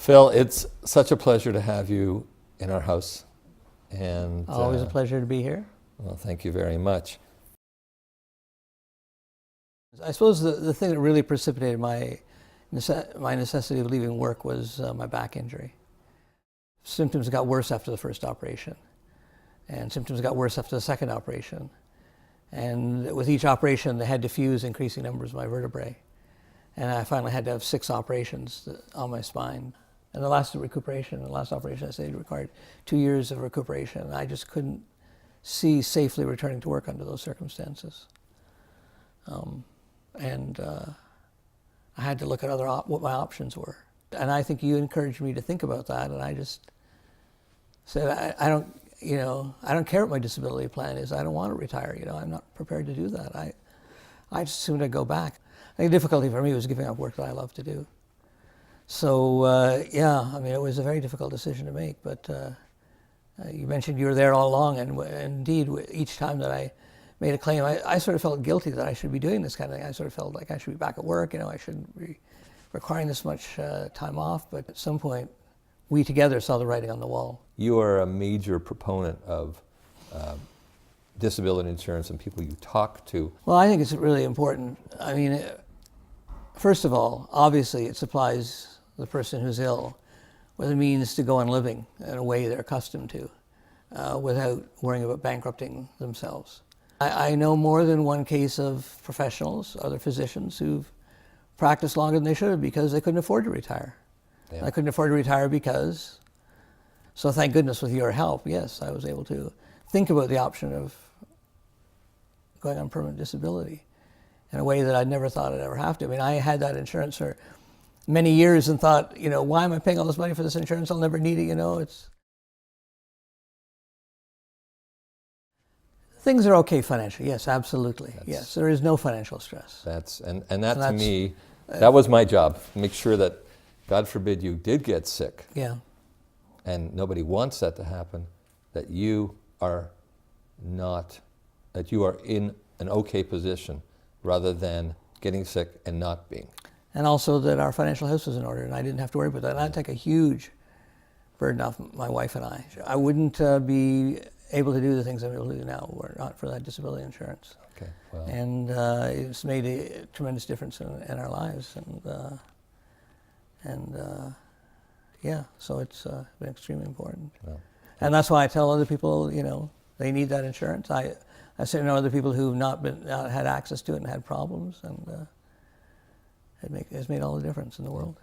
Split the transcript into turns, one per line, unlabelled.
Phil, it's such a pleasure to have you in our house. And
always a pleasure to be here.
Well, thank you very much.
I suppose the thing that really precipitated my necessity of leaving work was my back injury. Symptoms got worse after the first operation, and symptoms got worse after the second operation. And with each operation, they had to fuse increasing numbers of my vertebrae. And I finally had to have 6 operations on my spine. And the last operation, I say, required 2 years of recuperation. I just couldn't see safely returning to work under those circumstances. I had to look at what my options were. And I think you encouraged me to think about that, and I just said, I don't care what my disability plan is. I don't want to retire. I'm not prepared to do that. I just assumed I'd go back. I think the difficulty for me was giving up work that I love to do. So it was a very difficult decision to make. But you mentioned you were there all along, and indeed, each time that I made a claim, I sort of felt guilty that I should be doing this kind of thing. I sort of felt like I should be back at work. I shouldn't be requiring this much time off. But at some point, we together saw the writing on the wall.
You are a major proponent of disability insurance and people you talk to.
Well, I think it's really important. I mean, first of all, obviously it supplies the person who's ill with a means to go on living in a way they're accustomed to without worrying about bankrupting themselves. I know more than one case of professionals, other physicians, who've practiced longer than they should have because they couldn't afford to retire. Yeah. I couldn't afford to retire because, so thank goodness with your help, yes, I was able to think about the option of going on permanent disability in a way that I'd never thought I'd ever have to. I mean, I had that insurance for many years and thought, why am I paying all this money for this insurance? I'll never need it, Things are okay financially, yes, absolutely. Yes, there is no financial stress.
To me, that was my job. Make sure that, God forbid, you did get sick.
Yeah.
And nobody wants that to happen, that you are in an okay position rather than getting sick and not being.
And also that our financial house was in order and I didn't have to worry about that. And I'd take a huge burden off my wife and I. I wouldn't be able to do the things I'm able to do now were it not for that disability insurance.
Okay, well.
And it's made a tremendous difference in our lives. So it's been extremely important. Well, and that's why I tell other people, they need that insurance. I certainly know other people who've not had access to it and had problems, and it has made all the difference in the world.